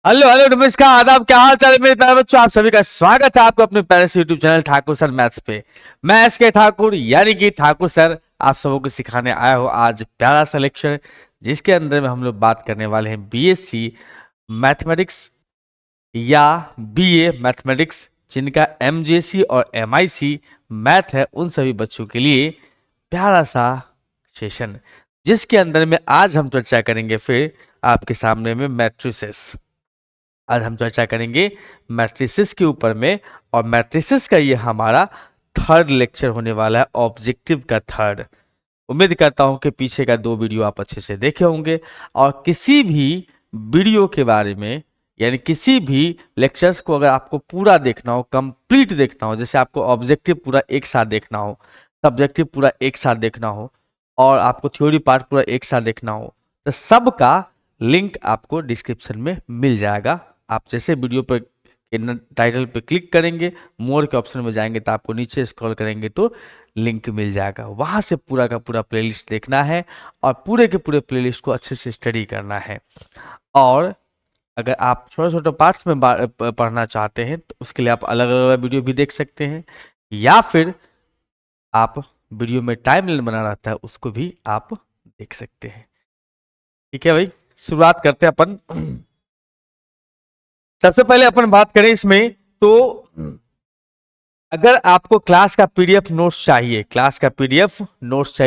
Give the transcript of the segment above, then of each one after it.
Hello hello नमस्कार आदाब, क्या हाल चाल है मेरे प्यारे बच्चों। आप सभी का स्वागत है आपको अपने प्यारे से YouTube channel Thakur sir maths पे। मैं एस के ठाकुर यानी कि ठाकुर सर आप सबों को सिखाने आया हूँ आज प्यारा सा लेक्चर, जिसके अंदर में हम लोग बात करने वाले हैं बीएससी मैथमेटिक्स या बीए मैथमेटिक्स, जिनका एमजेसी और एमआईसी मैथ है, उन सभी बच्चों के लिए प्यारा सा सेशन, जिसके अंदर में आज हम चर्चा करेंगे फिर आपके सामने में मैट्रिसेस। आज हम चर्चा करेंगे मैट्रिसेस के ऊपर में, और मैट्रिसेस का ये हमारा थर्ड लेक्चर होने वाला है, ऑब्जेक्टिव का थर्ड। उम्मीद करता हूं कि पीछे का 2 वीडियो आप अच्छे से देखे होंगे, और किसी भी वीडियो के बारे में यानी किसी भी लेक्चर्स को अगर आपको पूरा देखना हो, कंप्लीट देखना हो, जैसे आपको ऑब्जेक्टिव पूरा एक साथ देखना हो, सब्जेक्टिव पूरा एक साथ देखना हो, और आपको थ्योरी पार्ट पूरा एक साथ देखना हो, तो सबका लिंक आपको डिस्क्रिप्शन में मिल जाएगा। आप जैसे वीडियो पर टाइटल पे क्लिक करेंगे, मोर के ऑप्शन में जाएंगे तो आपको नीचे स्क्रॉल करेंगे तो लिंक मिल जाएगा, वहां से पूरा का पूरा प्लेलिस्ट देखना है और पूरे के पूरे प्लेलिस्ट को अच्छे से स्टडी करना है। और अगर आप छोटे छोटे पार्ट्स में पढ़ना चाहते हैं तो उसके लिए आप अलग अलग वीडियो भी देख सकते हैं, या फिर आप वीडियो में टाइम लाइन बना रहता है उसको भी आप देख सकते हैं। ठीक है भाई, शुरुआत करते हैं अपन। सबसे पहले अपन बात करें इसमें, तो अगर आपको क्लास का पीडीएफ नोट्स चाहिए,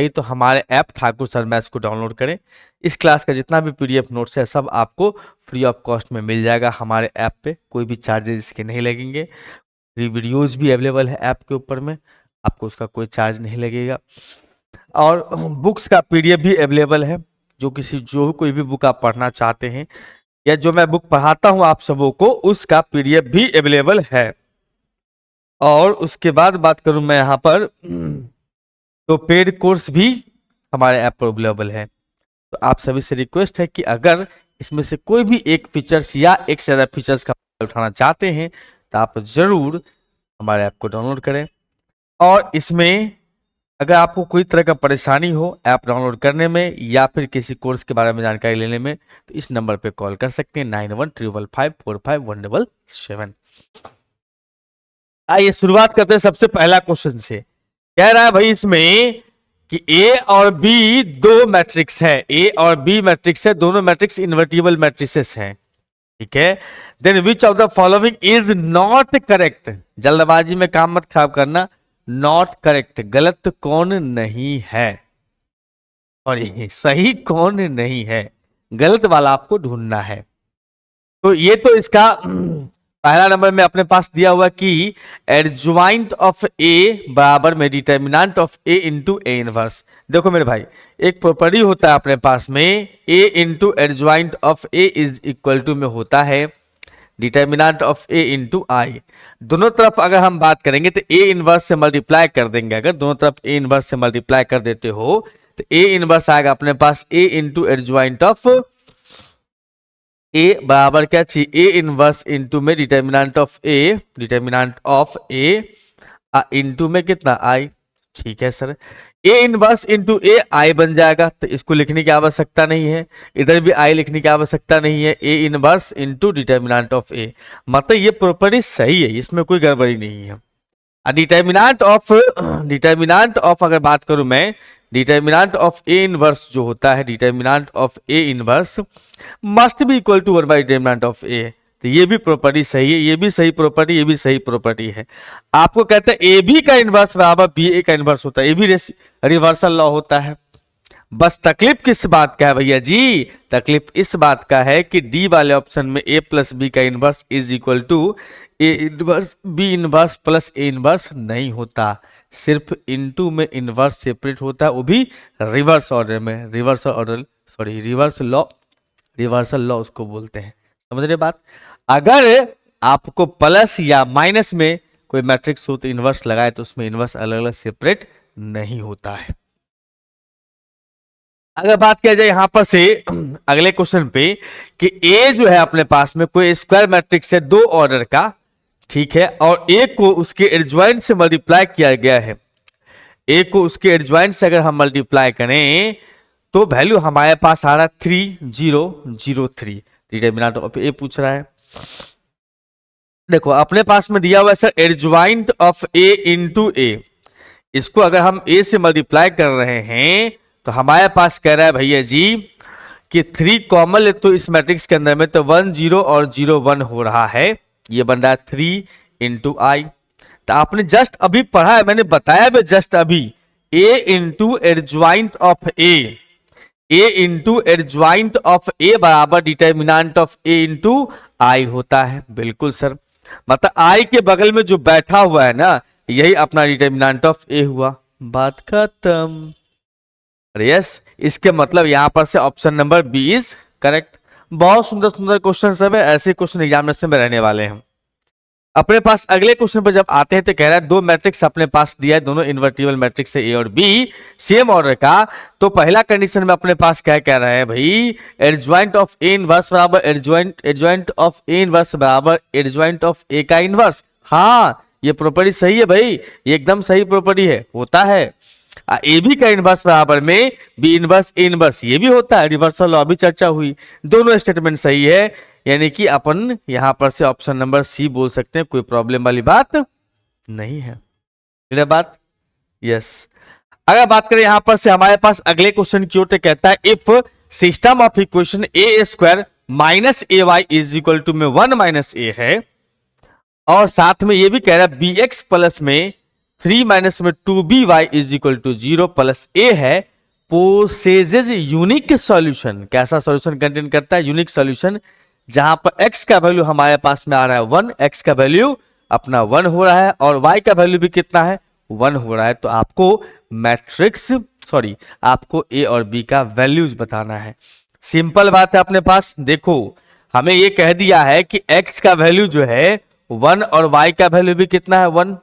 तो हमारे ऐप ठाकुर सर मैथ्स को डाउनलोड करें। इस क्लास का जितना भी पीडीएफ नोट्स है सब आपको फ्री ऑफ कॉस्ट में मिल जाएगा हमारे ऐप पे, कोई भी चार्जेस इसके नहीं लगेंगे। फ्री वीडियोस भी अवेलेबल है ऐप के ऊपर में, आपको उसका कोई चार्ज नहीं लगेगा। और बुक्स का पीडीएफ भी अवेलेबल है, जो कोई भी बुक आप पढ़ना चाहते हैं या जो मैं बुक पढ़ाता हूं आप सबों को, उसका पीडीएफ भी अवेलेबल है। और उसके बाद बात करूं मैं यहां पर, तो पेड कोर्स भी हमारे ऐप पर अवेलेबल है। तो आप सभी से रिक्वेस्ट है कि अगर इसमें से कोई भी एक फीचर्स या एक से ज्यादा फीचर्स का उठाना चाहते हैं तो आप जरूर हमारे ऐप को डाउनलोड करें। और इसमें अगर आपको कोई तरह का परेशानी हो ऐप डाउनलोड करने में या फिर किसी कोर्स के बारे में जानकारी लेने में, तो इस नंबर पे कॉल कर सकते हैं 9155545177। आइए शुरुआत करते हैं सबसे पहला क्वेश्चन से। कह रहा है भाई इसमें कि ए और बी दो मैट्रिक्स है, ए और बी मैट्रिक्स है, दोनों मैट्रिक्स इन्वर्टिबल मैट्रिसेस हैं। ठीक है, then which of the following is not correct. जल्दबाजी में काम मत खराब करना, नॉट करेक्ट गलत कौन नहीं है और ये सही कौन नहीं है, गलत वाला आपको ढूंढना है। तो ये तो इसका पहला नंबर में अपने पास दिया हुआ कि एडज्वाइंट ऑफ ए बराबर में determinant of A into A inverse. देखो मेरे भाई, एक प्रॉपर्टी होता है अपने पास में, A into adjoint of A is equal to में होता है determinant of A into I. दोनों तरफ अगर हम बात करेंगे तो ए इनवर्स से मल्टीप्लाई कर देंगे। अगर दोनों तरफ ए इनवर्स से मल्टीप्लाई कर देते हो तो ए इनवर्स आएगा अपने पास ए इंटू एडज्वाइंट ऑफ ए बराबर क्या चाहिए, ए इनवर्स इंटू में डिटर्मिनेंट ऑफ ए इंटू में कितना आई। ठीक है सर, ए इनवर्स इंटू ए आई बन जाएगा, तो इसको लिखने की आवश्यकता नहीं है, इधर भी आई लिखने की आवश्यकता नहीं है। A inverse into determinant of A, मतलब ये प्रॉपर्टी सही है, इसमें कोई गड़बड़ी नहीं है। डिटर्मिनेंट ऑफ अगर बात करूं मैं, डिटर्मिनेंट ऑफ ए इनवर्स जो होता है, determinant of A inverse must be equal to 1 by determinant of A. तो ये भी प्रॉपर्टी सही है, ये भी सही प्रॉपर्टी, ये भी सही प्रॉपर्टी है। आपको कहते हैं ए बी का इनवर्स बराबर बी ए का इनवर्स होता है, ये भी रिवर्सल लॉ होता है। बस तकलीफ किस बात का है भैया जी, तकलीफ इस बात का है कि डी वाले ऑप्शन में ए प्लस बी का inverse is equal to A inverse B inverse plus A inverse नहीं होता, सिर्फ इनटू में इनवर्स सेपरेट होता है, वो भी रिवर्स ऑर्डर में। रिवर्सल लॉ उसको बोलते हैं, समझ रहे बात। अगर आपको प्लस या माइनस में कोई मैट्रिक्स हो तो इनवर्स लगाए तो उसमें इनवर्स अलग अलग सेपरेट नहीं होता है। अगर बात किया जाए यहां पर से अगले क्वेश्चन पे कि ए जो है अपने पास में कोई स्क्वायर मैट्रिक्स है 2 ऑर्डर का, ठीक है, और ए को उसके एडज्वाइंट से मल्टीप्लाई किया गया है। ए को उसके एडज्वाइंट से अगर हम मल्टीप्लाई करें तो वैल्यू हमारे पास आ रहा है 3003। डिटरमिनेंट ऑफ ए पूछ रहा है। देखो अपने पास में दिया हुआ है sir adjoint of A into A, इसको अगर हम ए से मल्टीप्लाई कर रहे हैं तो हमारे पास कह रहा है भैया जी कि 3 कॉमन ले तो इस मैट्रिक्स के अंदर में तो 1 0 और 0 1 हो रहा है, ये बन रहा है 3 इंटू आई। तो आपने जस्ट अभी पढ़ा है, मैंने बताया भी जस्ट अभी, A into adjoint of A into adjoint of A बराबर determinant of A into I होता है। बिल्कुल सर, मतलब आई के बगल में जो बैठा हुआ है ना यही अपना डिटर्मिनेंट ऑफ ए हुआ, बात खत्म। यस, इसके मतलब यहां पर से option number B is correct. बहुत सुंदर सुंदर क्वेश्चन सब है, ऐसे क्वेश्चन एग्जामिनेशन में रहने वाले हैं। अपने पास अगले क्वेश्चन पर जब आते हैं तो कह रहा है दो मैट्रिक्स अपने पास दिया है, दोनों इन्वर्टिबल मैट्रिक्स है ए और बी सेम ऑर्डर का। तो पहला कंडीशन में अपने पास क्या कह रहा है भाई, एडज्वाइंट ऑफ ए इनवर्स बराबर एडज्वाइंट ऑफ ए इनवर्स बराबर एडज्वाइंट ऑफ ए का इनवर्स। हाँ ये प्रॉपर्टी सही है भाई, ये एकदम सही प्रॉपर्टी है, होता है। ए बी का इनवर्स बराबर में बी इनवर्स ए इनवर्स, ये भी होता है, रिवर्सल लॉ भी चर्चा हुई, दोनों स्टेटमेंट सही है। यानी कि अपन यहां पर से ऑप्शन नंबर सी बोल सकते हैं, कोई प्रॉब्लम वाली बात नहीं है। क्लियर बात? यस। अगर बात करें यहां पर से हमारे पास अगले क्वेश्चन की ओर तो कहता है if system of equation A square minus A Y is equal to में 1 माइनस ए है, और साथ में ये भी कह रहा है बी एक्स प्लस में 3 माइनस में 2by is equal to 0 plus A है, पोसेजेज यूनिक सॉल्यूशन। कैसा सॉल्यूशन कंटेन करता है? यूनिक सॉल्यूशन, जहां पर x का वैल्यू हमारे पास में आ रहा है 1, x का वैल्यू अपना 1 हो रहा है और y का वैल्यू भी कितना है 1 हो रहा है। तो आपको मैट्रिक्स आपको a और b का वैल्यूज बताना है। सिंपल बात है अपने पास। देखो हमें ये कह दिया है कि x का वैल्यू जो है 1 और y का वैल्यू भी कितना है 1,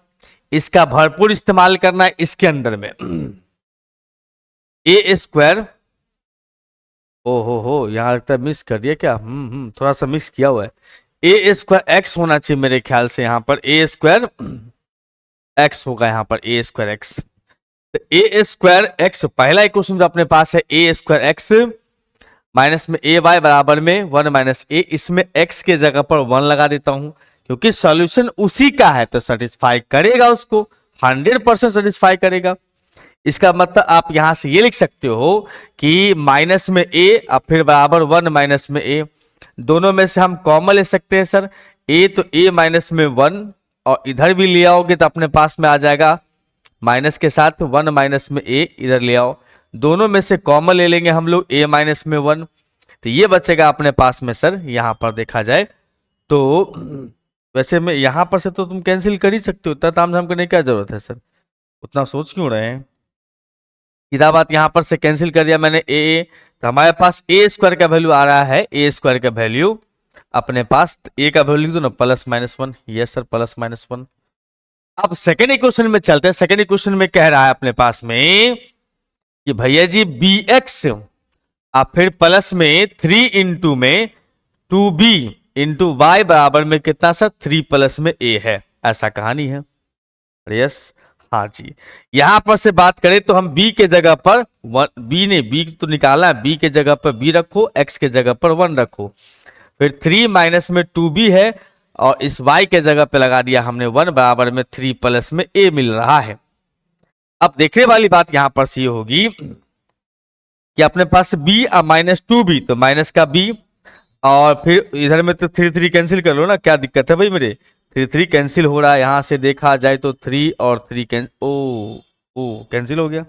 इसका भरपूर इस्तेमाल करना है इसके अंदर में। ए स्क्वायर, ओ हो यहां लगता है मिस कर दिया क्या, थोड़ा सा मिस किया हुआ है। ए स्क्वायर एक्स होना चाहिए मेरे ख्याल से, यहां पर ए स्क्वायर एक्स होगा, यहां पर ए स्क्वायर एक्स। तो ए स्क्वायर एक्स पहला इक्वेशन जो अपने पास है ए स्क्वायर एक्स माइनस में ए वाई बराबर में 1 माइनस ए, इसमें एक्स के जगह पर 1 लगा देता हूं क्योंकि सॉल्यूशन उसी का है तो सेटिस्फाई करेगा, उसको 100% सेटिस्फाई करेगा। इसका मतलब आप यहां से ये लिख सकते हो कि माइनस में ए और फिर बराबर 1 माइनस में ए, दोनों में से हम कॉमन ले सकते हैं सर। ए तो ए माइनस में 1 और इधर भी ले आओगे तो अपने पास में आ जाएगा माइनस के साथ 1 माइनस में ए, इधर ले आओ, दोनों में से कॉमन ले लेंगे हम लोग ए माइनस में 1, तो ये बचेगा अपने पास में सर। यहां पर देखा जाए तो वैसे में यहां पर से तो तुम कैंसिल कर ही सकते हो, उतना तामझाम करने की क्या जरूरत है सर, उतना सोच क्यों रहे हैं। सीधा बात यहां पर से कैंसिल कर दिया मैंने ए, तो हमारे पास ए स्क्वायर का वैल्यू आ रहा है, ए स्क्वायर का वैल्यू अपने पास ए का वैल्यू लिख दो ना plus minus 1, yes sir plus minus 1। अब सेकेंड इक्वेशन में चलते हैं। सेकेंड इक्वेशन में कह रहा है अपने पास में कि भैया जी बी एक्स आप फिर प्लस में 3 इंटू में 2b इंटू वाई बराबर में कितना सर 3 प्लस में a है, ऐसा कहानी है। यस हाँ जी, यहां पर से बात करें तो हम b के जगह पर b तो निकाला है, b के जगह पर b रखो, x के जगह पर 1 रखो, फिर 3 माइनस में 2b है और इस y के जगह पे लगा दिया हमने 1 बराबर में 3 प्लस में a मिल रहा है। अब देखने वाली बात यहां पर से होगी कि अपने पास b माइनस 2b तो माइनस का b, और फिर इधर में तो 3 3 कैंसिल कर लो ना, क्या दिक्कत है भाई मेरे, 3 3 कैंसिल हो रहा है, यहां से देखा जाए तो 3 और 3 कैंसिल हो गया।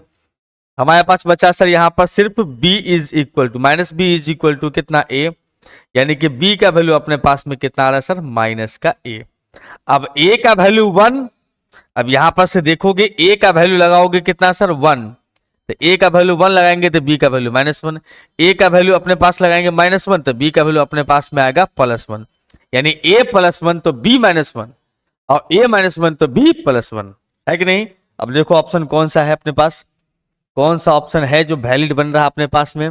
हमारे पास बचा सर यहां पर सिर्फ b is equal to minus B is equal to कितना a, यानी कि b का वैल्यू अपने पास में कितना आ रहा है सर माइनस का a। अब a का वैल्यू 1, अब यहां पर से देखोगे a का वैल्यू लगाओगे कितना सर 1, तो a का वैल्यू 1 लगाएंगे तो b का वैल्यू -1, a का वैल्यू अपने पास लगाएंगे -1 तो b का वैल्यू अपने पास में आएगा +1, यानी a +1 तो b -1 और a -1 तो b +1 है कि नहीं। अब देखो ऑप्शन कौन सा है अपने पास, कौन सा ऑप्शन है जो वैलिड बन रहा है अपने पास में,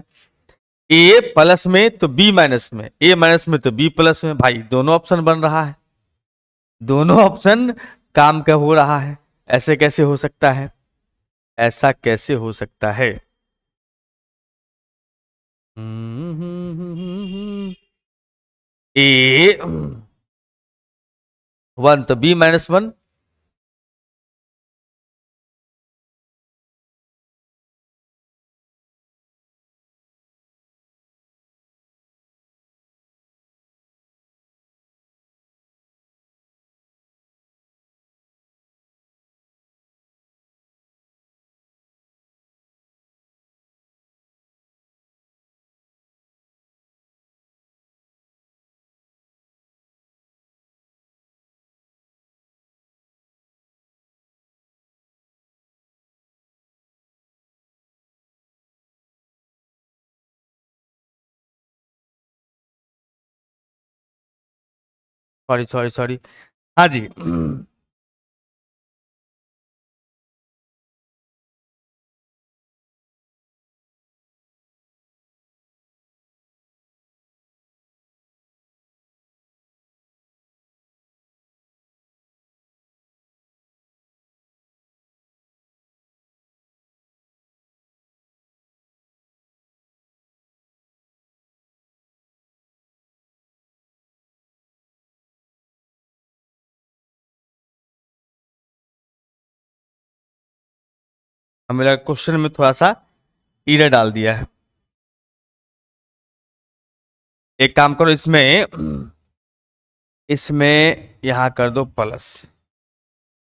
a प्लस में तो b माइनस में, a माइनस में तो b प्लस में, भाई दोनों ऑप्शन बन रहा है, दोनों ऑप्शन काम का हो रहा है। ऐसे कैसे हो सकता है, ऐसा कैसे हो सकता है। ए 1 तो बी -1, सॉरी सॉरी सॉरी, हाँ जी। हमें क्वेश्चन में थोड़ा सा इरर डाल दिया है। एक काम करो, इसमें यहां कर दो प्लस।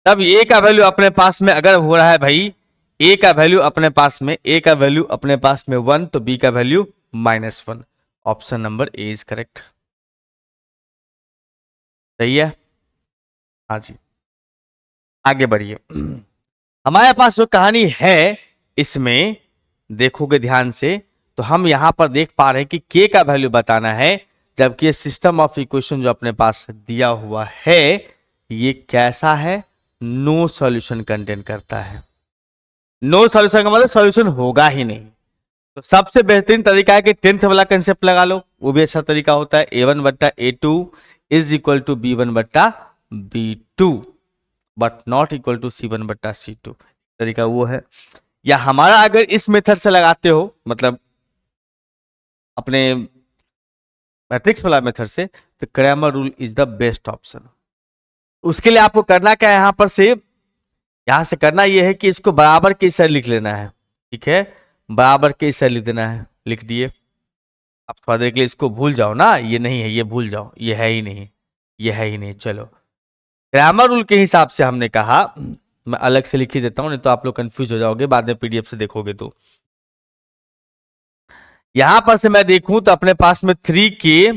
तब ए का वैल्यू अपने पास में अगर हो रहा है भाई, ए का वैल्यू अपने पास में, ए का वैल्यू अपने पास में 1, तो बी का value -1। Option number A is correct. सही है, हाँ जी। आगे बढ़िए। हमारे पास जो कहानी है इसमें देखोगे ध्यान से, तो हम यहां पर देख पा रहे हैं कि के का वैल्यू बताना है, जबकि ये सिस्टम ऑफ इक्वेशन जो अपने पास दिया हुआ है ये कैसा है, नो सॉल्यूशन कंटेन करता है। नो सॉल्यूशन का मतलब सॉल्यूशन होगा ही नहीं। तो सबसे बेहतरीन तरीका है कि 10th वाला कंसेप्ट लगा लो, वो भी अच्छा तरीका होता है। a1 बट्टा a2 is equal to b1 बट्टा b2 but not equal to c1 बट्टा c2। तरीका वो है। या हमारा अगर इस मेथड से लगाते हो, मतलब अपने मैट्रिक्स वाला मेथड से, तो Cramer rule is the best option. उसके लिए आपको करना क्या है, यहां से करना यह है कि इसको बराबर के इस लिख लेना है। ठीक है, बराबर के इस लिख देना है, लिख दिए। आप थोड़ा देर के लिए इसको भूल जाओ ना, ये नहीं है, ये भूल जाओ, ये है ही नहीं, ये है ही नहीं। चलो, ग्रामर रूल के हिसाब से हमने कहा, मैं अलग से लिख ही देता हूं, नहीं तो आप लोग कंफ्यूज हो जाओगे बाद में पीडीएफ से देखोगे तो। यहां पर से मैं देखूं तो अपने पास में 3k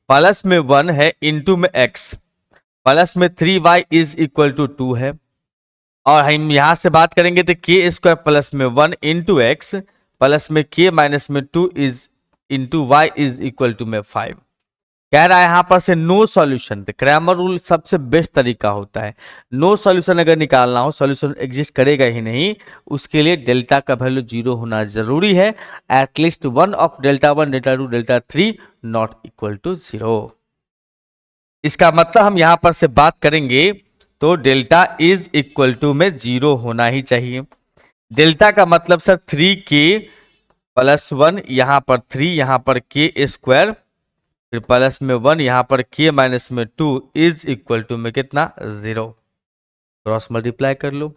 प्लस में 1 है, इंटू में x प्लस में 3y इज इक्वल टू 2 है। और हम यहां से बात करेंगे तो k स्क्वायर प्लस में 1 इंटू एक्स प्लस में k माइनस में 2 is into Y is equal to में 5। कह रहा है यहां पर से नो सॉल्यूशन। तो क्रैमर रूल सबसे बेस्ट तरीका होता है। नो सॉल्यूशन अगर निकालना हो, सॉल्यूशन एग्जिस्ट करेगा ही नहीं, उसके लिए डेल्टा का वैल्यू 0 होना जरूरी है। At least 1 of delta 1, delta 2, delta 3 not equal to 0। इसका मतलब हम यहां पर से बात करेंगे तो डेल्टा इज इक्वल टू में 0 होना ही चाहिए। डेल्टा का मतलब सर 3k प्लस 1, यहां पर 3, यहां पर k स्क्वायर, फिर प्लस में 1, यहां पर k माइनस में 2 इज इक्वल टू में कितना, 0। क्रॉस मल्टीप्लाई कर लो,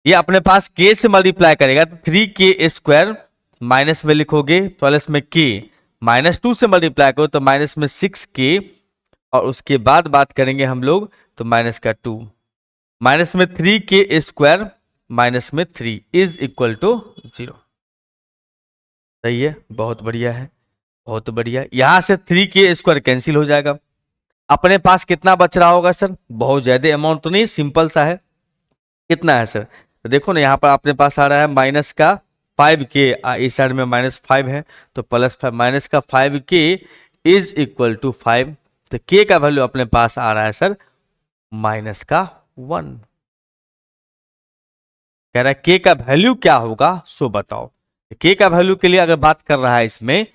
ये अपने पास k से मल्टीप्लाई करेगा तो 3k स्क्वायर माइनस में लिखोगे प्लस में k, -2 से मल्टीप्लाई करो तो माइनस में 6k, और उसके बाद बात करेंगे हम लोग तो माइनस का 2, माइनस में 3k स्क्वायर माइनस में 3 इज इक्वल टू 0। सही है, बहुत बढ़िया है, बहुत बढ़िया। यहां से 3k स्क्वायर कैंसिल हो जाएगा। अपने पास कितना बच रहा होगा सर, बहुत ज्यादा अमाउंट तो नहीं, सिंपल सा है। कितना है सर, तो देखो ना यहाँ पर अपने पास आ रहा है माइनस का 5k, इस साइड में -5 है तो +5, माइनस का 5k इज इक्वल टू 5। तो k का वैल्यू अपने पास आ रहा है सर -1। कह रहा है k का वैल्यू क्या होगा सो बताओ। k का वैल्यू के लिए अगर बात कर रहा है इसमें,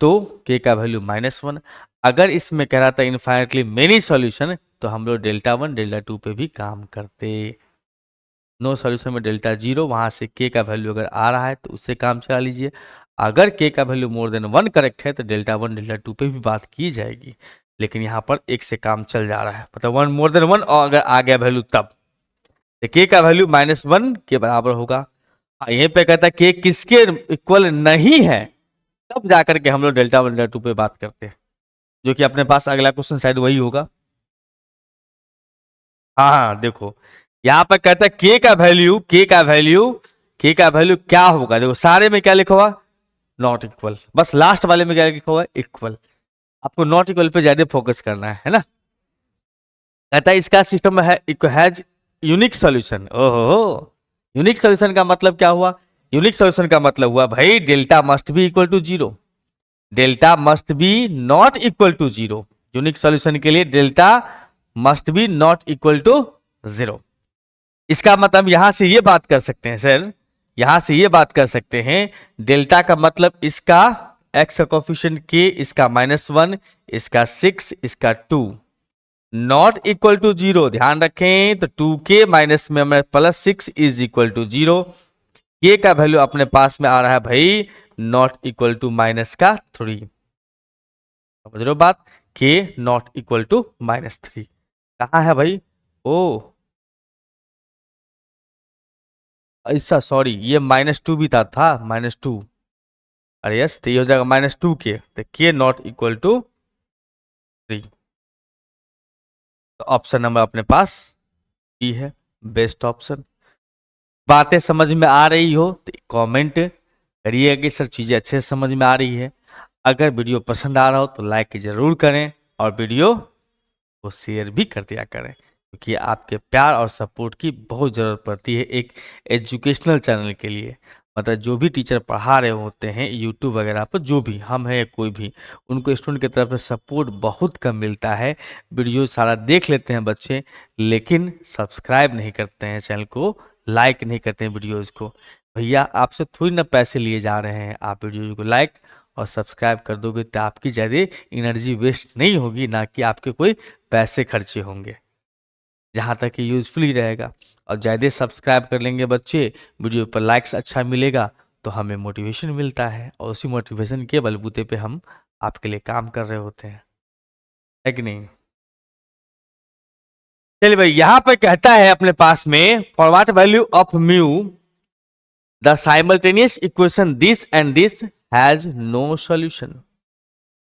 तो k का वैल्यू -1। अगर इसमें कह रहा था इनफाइनेटली मेनी सॉल्यूशन, तो हम लोग डेल्टा 1, डेल्टा 2 पे भी काम करते। नो सॉल्यूशन में डेल्टा 0, वहां से k का वैल्यू अगर आ रहा है तो उससे काम चला लीजिए। अगर k का वैल्यू मोर देन 1 करेक्ट है तो डेल्टा 1, डेल्टा 2 पे भी बात की जाएगी। लेकिन यहाँ पर एक से काम चल जा रहा है, मतलब 1 मोर देन 1, और अगर आ गया वैल्यू तब के का वैल्यू -1 के बराबर होगा। यहीं पे कहता है के किसके इक्वल नहीं है, तब जाकर के हम लोग डेल्टा 1 डेल्टा 2 पे बात करते हैं, जो कि अपने पास अगला क्वेश्चन शायद वही होगा। हाँ देखो यहाँ पर कहता है के का वैल्यू क्या होगा। देखो सारे में क्या लिखा हुआ, नॉट इक्वल, बस लास्ट वाले में क्या लिखा हुआ, इक्वल। आपको नॉट इक्वल पे ज्यादा फोकस करना है ना। कहता है इसका सिस्टम हैज यूनिक सॉल्यूशन। ओहो, यूनिक सॉल्यूशन का मतलब क्या हुआ, यूनिक सॉल्यूशन का मतलब हुआ भाई delta must be equal to zero, delta must be not equal to zero. Unique solution के लिए delta must be not equal to zero. इसका मतलब यहां से ये बात कर सकते हैं सर, यहां से ये बात कर सकते हैं डेल्टा का मतलब इसका एक्स का कोफिशिएंट के, इसका -1, इसका 6, इसका 2 नॉट इक्वल टू जीरो। ध्यान रखें तो 2k माइनस में हमें +6 इज इक्वल टू जीरो। के का वैल्यू अपने पास में आ रहा है भाई नॉट इक्वल टू -3। समझ रहे हो बात, के नॉट इक्वल टू -3 कहां है भाई। ओ ऐसा, सॉरी ये -2 भी था -2। अरे यस, तो ये हो जाएगा -2k, तो के नॉट इक्वल टू 3। तो ऑप्शन नंबर अपने पास बी है बेस्ट ऑप्शन। बातें समझ में आ रही हो तो कमेंट करिएगा कि सर चीजें अच्छे से समझ में आ रही है। अगर वीडियो पसंद आ रहा हो तो लाइक जरूर करें और वीडियो को शेयर भी कर दिया करें, क्योंकि आपके प्यार और सपोर्ट की बहुत ज़रूरत पड़ती है एक एजुकेशनल चैनल के लिए। मतलब जो भी टीचर पढ़ा रहे होते हैं यूट्यूब वगैरह पर, जो भी हम हैं कोई भी, उनको स्टूडेंट की तरफ से सपोर्ट बहुत कम मिलता है। वीडियो सारा देख लेते हैं बच्चे, लेकिन सब्सक्राइब नहीं करते हैं चैनल को, लाइक नहीं करते हैं वीडियोज़ को। भैया आपसे थोड़ी ना पैसे लिए जा रहे हैं, आप वीडियो को लाइक और सब्सक्राइब कर दोगे तो आपकी ज़्यादा एनर्जी वेस्ट नहीं होगी, ना कि आपके कोई पैसे खर्चे होंगे, जहाँ तक कि यूजफुल ही रहेगा। और ज़्यादा सब्सक्राइब कर लेंगे बच्चे, वीडियो पर लाइक्स अच्छा मिलेगा तो हमें मोटिवेशन मिलता है, और उसी मोटिवेशन के बलबूते पे हम आपके लिए काम कर रहे होते हैं, है कि नहीं। चलिए भाई, यहाँ पे कहता है अपने पास में for what value of mu the simultaneous equation this and this has no solution.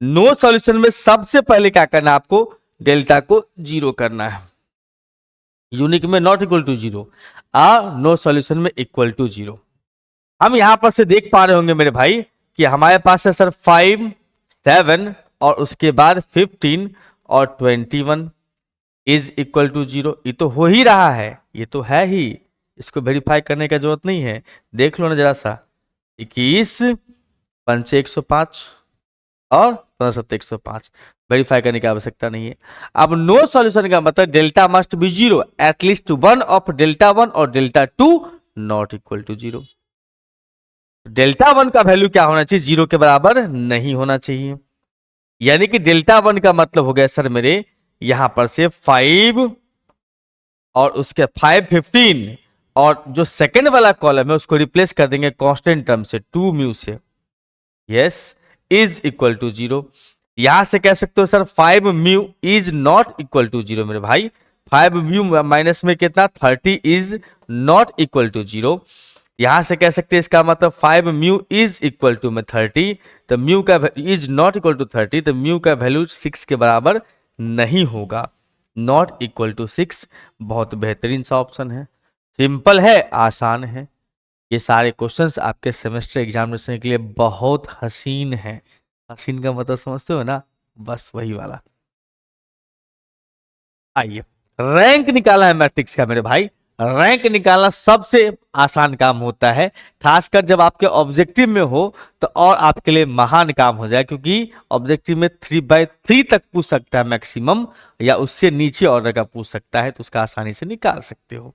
No solution में सबसे पहले क्या करना है आपको, डेल्टा को जीरो करना है। यूनिक में not equal to zero, no solution में इक्वल टू जीरो। हम यहां पर से देख पा रहे होंगे मेरे भाई कि हमारे पास है सर 5, 7 और उसके बाद 15 और 21 इज इक्वल टू जीरो। ये तो हो ही रहा है, ये तो है ही, इसको वेरीफाई करने का जरूरत नहीं है। देख लो ना जरा सा, 21 5 105 और 15 105, वेरीफाई करने की आवश्यकता नहीं है। अब नो सॉल्यूशन का मतलब delta must be zero, at least one of delta 1 और delta 2 not equal to zero. Delta 1 का वैल्यू क्या होना चाहिए, जीरो के बराबर नहीं होना चाहिए। यानी कि डेल्टा 1 का मतलब हो गया सर मेरे यहां पर से 5 और उसके 5 15 और जो सेकेंड वाला कॉलम है उसको रिप्लेस कर देंगे कांस्टेंट टर्म से 2 म्यू से, yes is equal to zero. यहां से कह सकते हो sir 5 mu is not equal to zero मेरे भाई। 5 म्यू माइनस में कितना 30 is not equal to zero. यहां से कह सकते हैं इसका मतलब 5 म्यू इज इक्वल टू में 30, तो म्यू का इज नॉट इक्वल टू 30, तो म्यू का वैल्यू 6 के बराबर नहीं होगा। नॉट इक्वल टू 6 बहुत बेहतरीन सा ऑप्शन है, सिंपल है, आसान है। ये सारे क्वेश्चंस आपके सेमेस्टर एग्जामिनेशन के लिए बहुत हसीन है। हसीन का मतलब समझते हो ना, बस वही वाला। आइए, रैंक निकाला है मैट्रिक्स का मेरे भाई। रैंक निकालना सबसे आसान काम होता है, खासकर जब आपके ऑब्जेक्टिव में हो तो और आपके लिए महान काम हो जाए, क्योंकि ऑब्जेक्टिव में 3/3 तक पूछ सकता है मैक्सिमम, या उससे नीचे ऑर्डर का पूछ सकता है, तो उसका आसानी से निकाल सकते हो।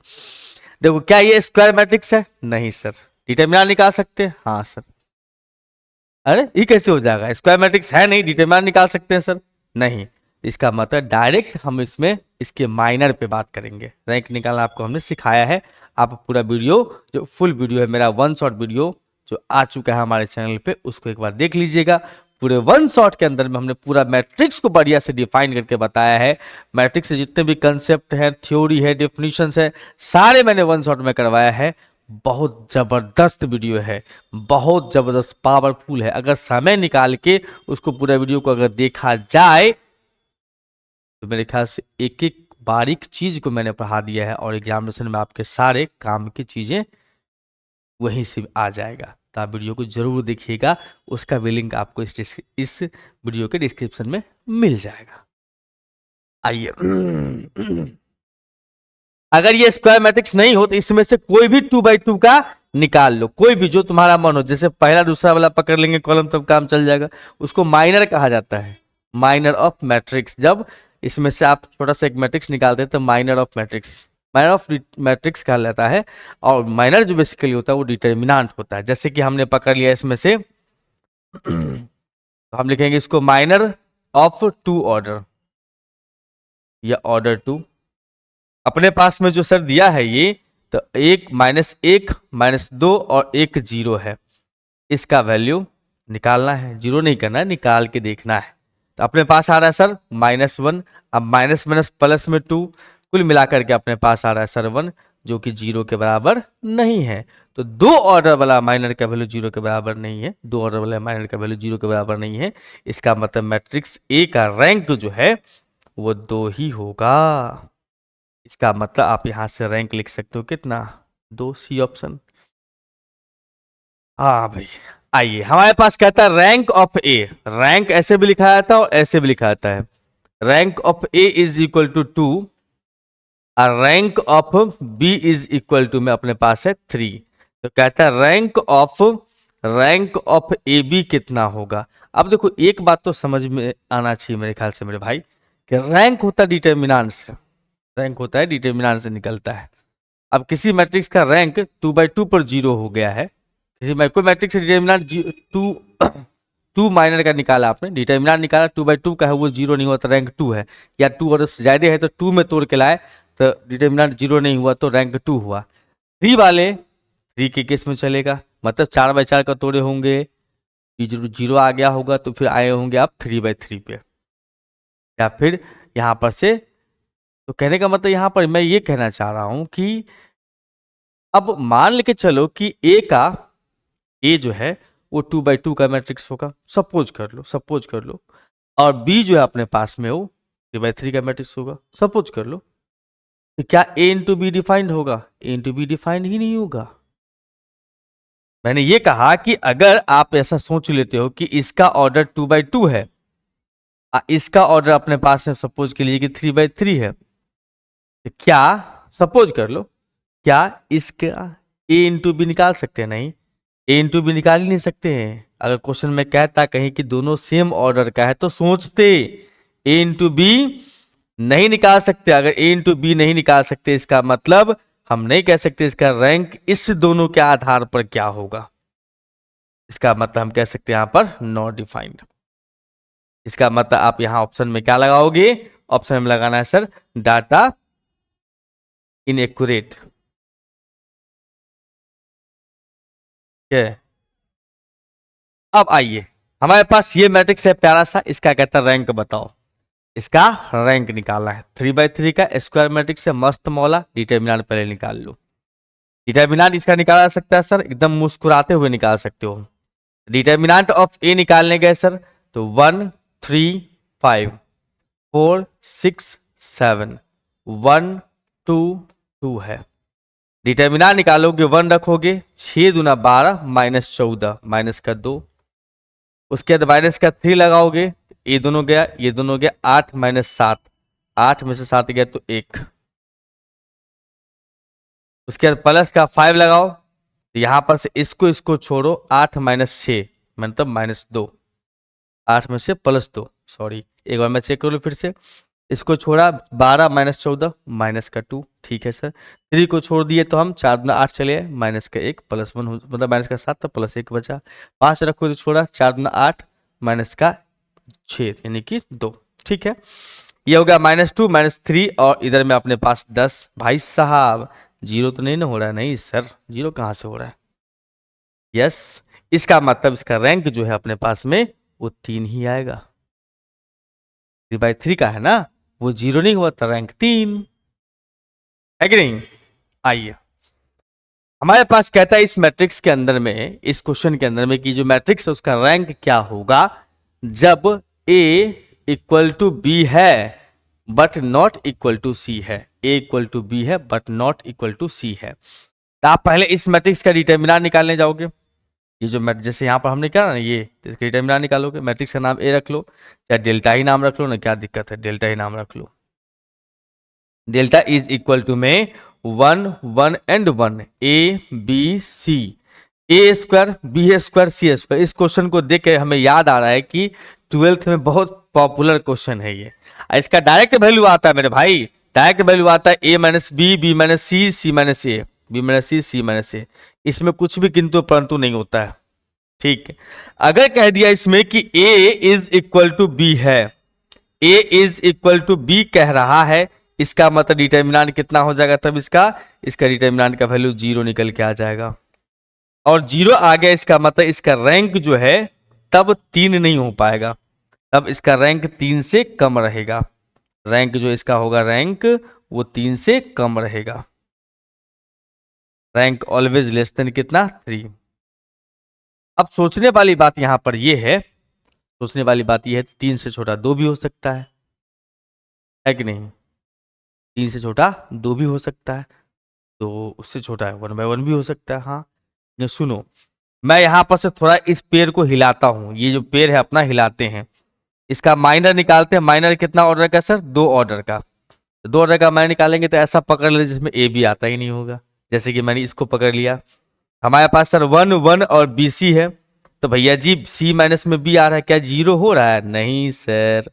देखो क्या ये स्क्वायर मैट्रिक्स है, नहीं सर। डिटरमिनेंट निकाल सकते हैं, हाँ सर। अरे ये कैसे हो जाएगा, स्क्वायर मैट्रिक्स है नहीं, डिटरमिनेंट निकाल सकते हैं सर, नहीं। इसका मतलब डायरेक्ट हम इसमें इसके माइनर पे बात करेंगे। रैंक निकालना आपको हमने सिखाया है। आप पूरा वीडियो, जो फुल वीडियो है मेरा 1 शॉट वीडियो जो आ चुका है हमारे चैनल पे, उसको एक बार देख लीजिएगा। पूरे वन शॉट के अंदर में हमने पूरा मैट्रिक्स को बढ़िया से डिफाइन करके बताया है। मैट्रिक्स से जितने भी कंसेप्ट है, थ्योरी है, डेफिनेशंस है, सारे मैंने वन शॉट में करवाया है। बहुत जबरदस्त वीडियो है, बहुत जबरदस्त पावरफुल है। अगर समय निकाल के उसको पूरा वीडियो को अगर देखा जाए तो मेरे ख्याल से एक एक बारीक चीज को मैंने पढ़ा दिया है और एग्जामिनेशन में आपके सारे काम की चीजें वहीं से आ जाएगा। तो आप वीडियो को जरूर देखिएगा, उसका भी लिंक आपको इस वीडियो के डिस्क्रिप्शन में मिल जाएगा। आइए, अगर ये स्क्वायर मैट्रिक्स नहीं हो तो इसमें से कोई भी 2x2 का निकाल लो, कोई भी जो तुम्हारा मन हो। जैसे पहला दूसरा वाला पकड़ लेंगे कॉलम तब काम चल जाएगा। उसको माइनर कहा जाता है, माइनर ऑफ मैट्रिक्स। जब इसमें से आप छोटा सा एक मैट्रिक्स निकालते हैं तो minor of matrix, minor of matrix कहा जाता है। और माइनर जो बेसिकली होता है वो डिटर्मिनेंट होता है। जैसे कि हमने पकड़ लिया इसमें से तो हम लिखेंगे इसको माइनर ऑफ 2 ऑर्डर या ऑर्डर 2। अपने पास में जो सर दिया है ये, तो 1 -1 -2 और 1 0 है। इसका वैल्यू निकालना है, जीरो नहीं करना है, निकाल के देखना है। तो अपने पास आ रहा है सर -1, अब माइनस माइनस प्लस में 2, कुल मिलाकर के अपने पास आ रहा है सर 1, जो कि 0 के बराबर नहीं है। तो 2 ऑर्डर वाला माइनर का वैल्यू 0 के बराबर नहीं है, 2 ऑर्डर वाला माइनर का वैल्यू 0 के बराबर नहीं है। इसका मतलब मैट्रिक्स ए का रैंक जो है वो 2 ही होगा। इसका मतलब आप यहां से रैंक लिख सकते हो कितना, 2, सी ऑप्शन। हाँ भाई, आइए हमारे पास कहता है रैंक ऑफ ए। रैंक ऐसे भी लिखा जाता है और ऐसे भी लिखा जाता है। Rank of A is equal to 2 और rank of B is equal to में अपने पास है 3। तो कहता है रैंक ऑफ ए बी कितना होगा। अब देखो एक बात तो समझ में आना चाहिए मेरे ख्याल से मेरे भाई, कि रैंक होता है डिटर्मिनेंट से, रैंक होता है डिटर्मिनेंट से निकलता है। अब किसी मैट्रिक्स का रैंक 2/2 पर 0 हो गया है, किसी कोई मैट्रिक्स डिटर्मिनेंट 2 माइनर का निकाला आपने, डिटर्मिनेंट निकाला 2/2 का है, वो 0 नहीं हुआ तो रैंक 2 है। या 2 और ज्यादा है तो 2 में तोड़ के लाए तो डिटर्मिनेंट 0 नहीं हुआ तो रैंक 2 हुआ। 3 वाले 3 के केस में चलेगा, मतलब 4/4 का तोड़े होंगे, 0 आ गया होगा तो फिर आए होंगे आप 3/3 पे। या फिर यहां पर से, तो कहने का मतलब यहां पर मैं ये कहना चाह रहा हूं कि अब मान लेके चलो कि ए जो है वो 2/2 का मैट्रिक्स होगा, सपोज कर लो। और बी जो है अपने पास में वो 3/3 का मैट्रिक्स होगा, सपोज कर लो। तो क्या ए इंटू बी डिफाइंड होगा? ए इंटू बी डिफाइंड ही नहीं होगा। मैंने ये कहा कि अगर आप ऐसा सोच लेते हो कि इसका ऑर्डर 2/2 है, इसका ऑर्डर अपने पास है सपोज के लिए कि 3/3 है, तो क्या सपोज कर लो, क्या इसका ए इंटू बी निकाल सकते हैं? नहीं, ए इंटू बी निकाल ही नहीं सकते हैं। अगर क्वेश्चन में कहता कहीं कि दोनों सेम ऑर्डर का है तो सोचते ए इंटू बी नहीं निकाल सकते। अगर ए इंटू बी नहीं निकाल सकते, इसका मतलब हम नहीं कह सकते इसका रैंक इस दोनों के आधार पर क्या होगा। इसका मतलब हम कह सकते हैं यहां पर नॉट डिफाइंड। इसका मतलब आप यहां ऑप्शन में क्या लगाओगे? ऑप्शन में लगाना है सर डाटा इनएक्यूरेट। अब आइए हमारे पास ये मैट्रिक्स है प्यारा सा, इसका कहता है रैंक बताओ। इसका रैंक निकालना है। 3/3 का स्क्वायर मैट्रिक्स है, मस्त मौला। डिटर्मिनेंट पहले निकाल लो। डिटर्मिनेंट इसका निकाला जा सकता है सर, एकदम मुस्कुराते हुए निकाल सकते हो। डिटर्मिनेंट ऑफ ए निकालने गए सर तो 1 3 5 4 6 7 1 2 2 है। डिटर्मिनेंट निकालोगे 1 रखोगे, 6 दूना 12 -14 माइनस का 2, उसके बाद माइनस का 3 लगाओगे, ये दोनों गया ये दोनों गया, 8 -7, 8 में से 7 गया तो 1। उसके बाद प्लस का 5 लगाओ, तो यहां पर से इसको छोड़ो, 8 -6 मतलब -2, 8 में से +2, सॉरी एक बार मैं चेक कर लूँ फिर से। इसको छोड़ा 12 -14 माइनस का 2, ठीक है सर। 3 को छोड़ दिए तो हम 4 दूना 8 चले, माइनस का 1 +1 मतलब माइनस का 7 तो +1 बचा। 5 रखो तो छोड़ा, 4 दूना 8 माइनस का 6 यानी कि 2, ठीक है। ये हो गया -2 -3 और इधर में अपने पास 10। भाई साहब 0 तो नहीं ना हो रहा है? नहीं सर, 0 कहाँ से हो रहा है? यस, इसका मतलब इसका रैंक जो है अपने पास में वो 3 ही आएगा। 3/3 का है ना, वो 0 नहीं हुआ तो रैंक 3 है कि नहीं। आइए, हमारे पास कहता है इस मैट्रिक्स के अंदर में, इस क्वेश्चन के अंदर में कि जो मैट्रिक्स है उसका रैंक क्या होगा जब A इक्वल टू बी है बट नॉट इक्वल टू सी है। A इक्वल टू बी है बट नॉट इक्वल टू सी है। तो आप पहले इस मैट्रिक्स का डिटर्मिनेंट निकालने जाओगे। ये जो जैसे यहाँ पर हमने क्या ना, ये इसका डिटर्मिनेंट निकालोगे, मैट्रिक्स का नाम A रख लो, चाहे डेल्टा ही नाम रख लो ना, क्या दिक्कत है, डेल्टा ही नाम रख लो। डेल्टा इज इक्वल टू में 1 1 and 1 A B C, A square B square C square. इस क्वेश्चन को देख के हमें याद आ रहा है कि 12th में बहुत पॉपुलर क्वेश्चन है ये। इसका डायरेक्ट वैल्यू आता है मेरे भाई, डायरेक्ट वैल्यू आता है ए माइनस बी, बी माइनस सी, सी माइनस ए, बी माइनस सी, सी माइनस ए। इसमें कुछ भी किंतु परंतु नहीं होता है, ठीक है। अगर कह दिया इसमें कि a is equal to B है, a is equal to B कह रहा है, इसका मतलब डिटर्मिनेंट कितना हो जाएगा तब इसका डिटर्मिनेंट का वैल्यू 0 निकल के आ जाएगा। और 0 आ गया, इसका मतलब इसका रैंक जो है तब 3 नहीं हो पाएगा, तब इसका रैंक 3 से कम रहेगा। रैंक जो इसका होगा, रैंक वो 3 से कम रहेगा। रैंक ऑलवेज लेस देन कितना, 3। अब सोचने वाली बात यहां पर यह है, सोचने वाली बात यह है 3 से छोटा 2 भी हो सकता है कि नहीं। 3 से छोटा 2 भी हो सकता है, तो उससे छोटा है 1/1 भी हो सकता है। हाँ, ये सुनो, मैं यहां पर से थोड़ा इस पेड़ को हिलाता हूं, ये जो पेड़ है अपना हिलाते हैं, इसका माइनर निकालते हैं। माइनर कितना ऑर्डर का सर, 2 ऑर्डर का। 2 ऑर्डर का माइनर निकालेंगे तो ऐसा पकड़ ले जिसमें ए भी आता ही नहीं होगा, जैसे कि मैंने इसको पकड़ लिया। हमारे पास सर 1 1 और बी सी है, तो भैया जी सी माइनस में बी आ रहा है, क्या 0 हो रहा है, नहीं सर,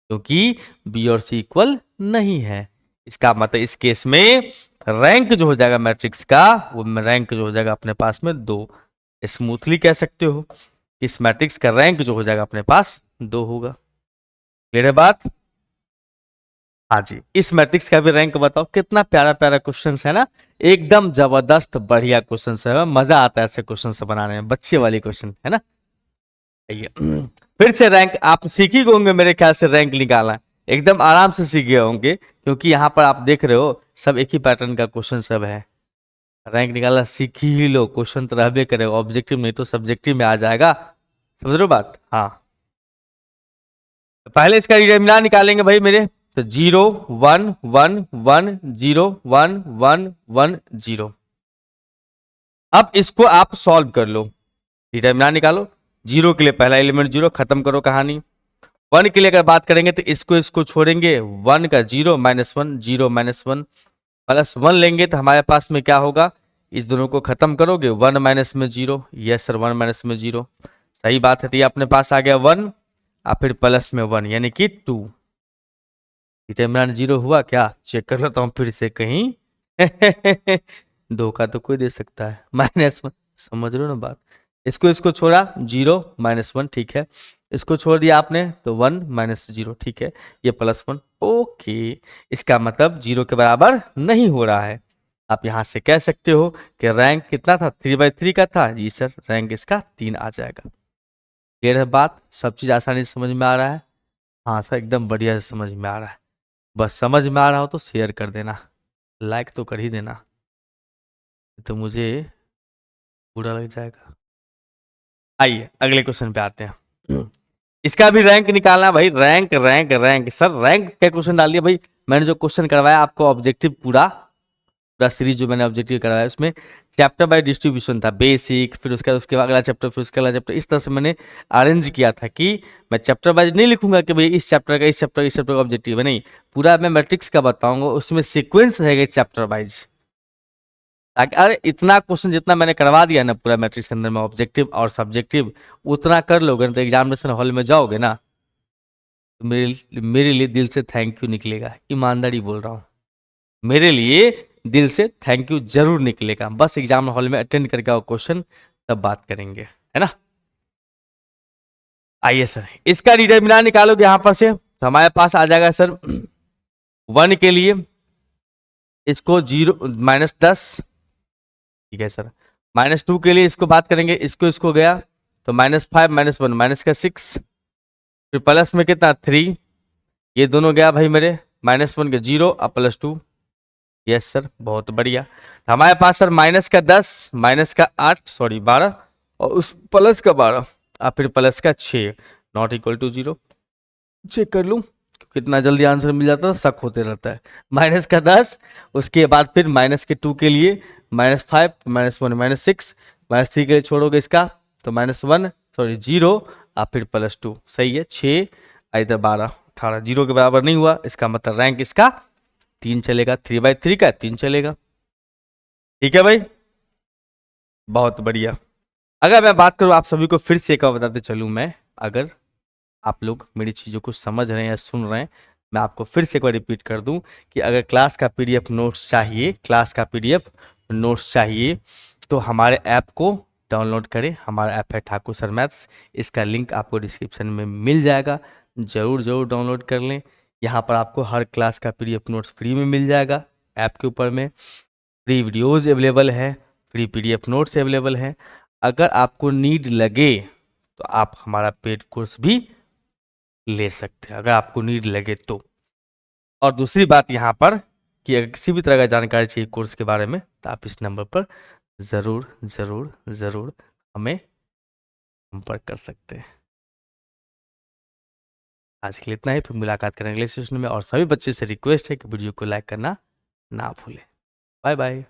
क्योंकि बी और सी इक्वल नहीं है। इसका मतलब इस केस में रैंक जो हो जाएगा मैट्रिक्स का, वो रैंक जो हो जाएगा अपने पास में 2। स्मूथली कह सकते हो इस मैट्रिक्स का रैंक जो हो जाएगा अपने पास 2 होगा। क्लियर है बात। हाँ जी, इस मैट्रिक्स का भी रैंक बताओ। कितना प्यारा प्यारा क्वेश्चन है ना, एकदम जबरदस्त बढ़िया क्वेश्चन है, मजा आता है ऐसे क्वेश्चन से बनाने में, बच्चे वाली क्वेश्चन है ना। फिर से रैंक आप सीख ही होंगे मेरे ख्याल से, रैंक निकालना एकदम आराम से सीख गए होंगे, क्योंकि यहाँ पर आप देख रहे हो सब एक ही पैटर्न का क्वेश्चन सब है। रैंक निकालना सीख ही लो, क्वेश्चन तो रहबे करेगा, ऑब्जेक्टिव नहीं तो सब्जेक्टिव में आ जाएगा, समझ रहे हो बात। हाँ, तो पहले इसका डिटरमिनेंट निकालेंगे भाई मेरे, तो 0 1 1 1 0 1 1 1 0। अब इसको आप सॉल्व कर लो, डिटरमिनेंट निकालो। 0 के लिए पहला एलिमेंट 0, खत्म करो कहानी। 1 के लिए अगर बात करेंगे तो इसको छोड़ेंगे, 1 का 0 -1 0 -1 +1 लेंगे तो हमारे पास में क्या होगा, इस दोनों को खत्म करोगे, 1 माइनस में 0, यस सर 1 माइनस में 0, सही बात है। तो ये अपने पास आ गया 1 और फिर प्लस में 1 यानी कि 2। डिटरमिनेंट 0 हुआ क्या, चेक कर लेता हूँ फिर से कहीं धोखा तो कोई दे सकता है, -1, समझ रहे हो ना बात। इसको छोड़ा 0 -1, ठीक है। इसको छोड़ दिया आपने तो 1 -0, ठीक है। ये +1, ओके। इसका मतलब 0 के बराबर नहीं हो रहा है। आप यहां से कह सकते हो कि रैंक कितना था, 3/3 का था जी सर, रैंक इसका 3 आ जाएगा। क्लियर है बात, सब चीज आसानी से समझ में आ रहा है। हाँ सर, एकदम बढ़िया से समझ में आ रहा है। बस समझ में आ रहा हो तो शेयर कर देना, लाइक तो कर ही देना, तो मुझे बुरा लग जाएगा। आइए अगले क्वेश्चन पे आते हैं। इसका भी रैंक निकालना भाई, rank rank rank sir, rank क्या क्वेश्चन डाल दिया भाई। मैंने जो क्वेश्चन करवाया आपको ऑब्जेक्टिव, पूरा सीरीज जो मैंने ऑब्जेक्टिव करवाया उसमें चैप्टर बाय डिस्ट्रीब्यूशन था, बेसिक, फिर उसके बाद अगला चैप्टर, फिर उसका अगला चैप्टर, इस तरह से मैंने अरेंज किया था कि मैं चैप्टर वाइज नहीं लिखूंगा कि भाई इस चैप्टर का ऑब्जेक्टिव है, नहीं, पूरा मैं मैट्रिक्स का बताऊंगा, उसमें सीक्वेंस रहेगा चैप्टर वाइज, ताकि अरे इतना क्वेश्चन जितना मैंने करवा दिया ना पूरा मैट्रिक्स के अंदर में ऑब्जेक्टिव और सब्जेक्टिव, उतना कर लोगे ना तो एग्जामिनेशन हॉल में जाओगे ना, तो मेरे लिए दिल से थैंक यू निकलेगा, ईमानदारी बोल रहा हूँ, मेरे लिए दिल से थैंक यू जरूर निकलेगा। बस एग्जाम हॉल में अटेंड करके आओ क्वेश्चन, तब बात करेंगे, है ना। आइए सर, इसका डिटरमिनेंट निकालोगे यहां पर से तो हमारे पास आ जाएगा सर 1 के लिए इसको 0 -10, ठीक है सर। -2 के लिए इसको बात करेंगे, इसको गया तो -5 -1 -6, फिर प्लस में कितना 3, ये दोनों गया भाई मेरे, -1 के 0 और +2। यस सर, बहुत बढ़िया। हमारे पास सर माइनस का 10, माइनस का 8, सॉरी 12, और उस प्लस का 12 और फिर प्लस का 6 नॉट इक्वल टू 0। चेक कर लूँ, कितना जल्दी आंसर मिल जाता है, शक होते रहता है। माइनस का 10, उसके बाद फिर -2 के लिए -5, -1, -6, -3 के लिए छोड़ोगे इसका तो -1, सॉरी 0 और फिर +2। सही है, 6 इधर 12, 18, 0 के बराबर नहीं हुआ, इसका मतलब रैंक इसका 3 चलेगा। 3/3 का 3 चलेगा। ठीक है भाई, बहुत बढ़िया। अगर मैं बात करूँ, आप सभी को फिर से एक बार बताते चलूँ मैं, अगर आप लोग मेरी चीज़ों को समझ रहे हैं या सुन रहे हैं, मैं आपको फिर से एक बार रिपीट कर दूं कि अगर क्लास का पीडीएफ नोट्स चाहिए, क्लास का पीडीएफ नोट्स चाहिए, तो हमारे ऐप को डाउनलोड करें। हमारा ऐप है ठाकुर सर मैथ्स, इसका लिंक आपको डिस्क्रिप्शन में मिल जाएगा। ज़रूर ज़रूर डाउनलोड कर लें। यहाँ पर आपको हर क्लास का पीडीएफ नोट्स फ्री में मिल जाएगा। ऐप के ऊपर में फ्री वीडियोज़ अवेलेबल है, फ्री पीडीएफ नोट्स अवेलेबल हैं। अगर आपको नीड लगे तो आप हमारा पेड कोर्स भी ले सकते हैं, अगर आपको नीड लगे तो। और दूसरी बात यहाँ पर कि अगर किसी भी तरह का जानकारी चाहिए कोर्स के बारे में, तो आप इस नंबर पर ज़रूर ज़रूर ज़रूर हमें संपर्क कर सकते हैं। आज के लिए इतना ही, फिर मुलाकात करेंगे अगले सेशन में। और सभी बच्चे से रिक्वेस्ट है कि वीडियो को लाइक करना ना भूलें। Bye bye.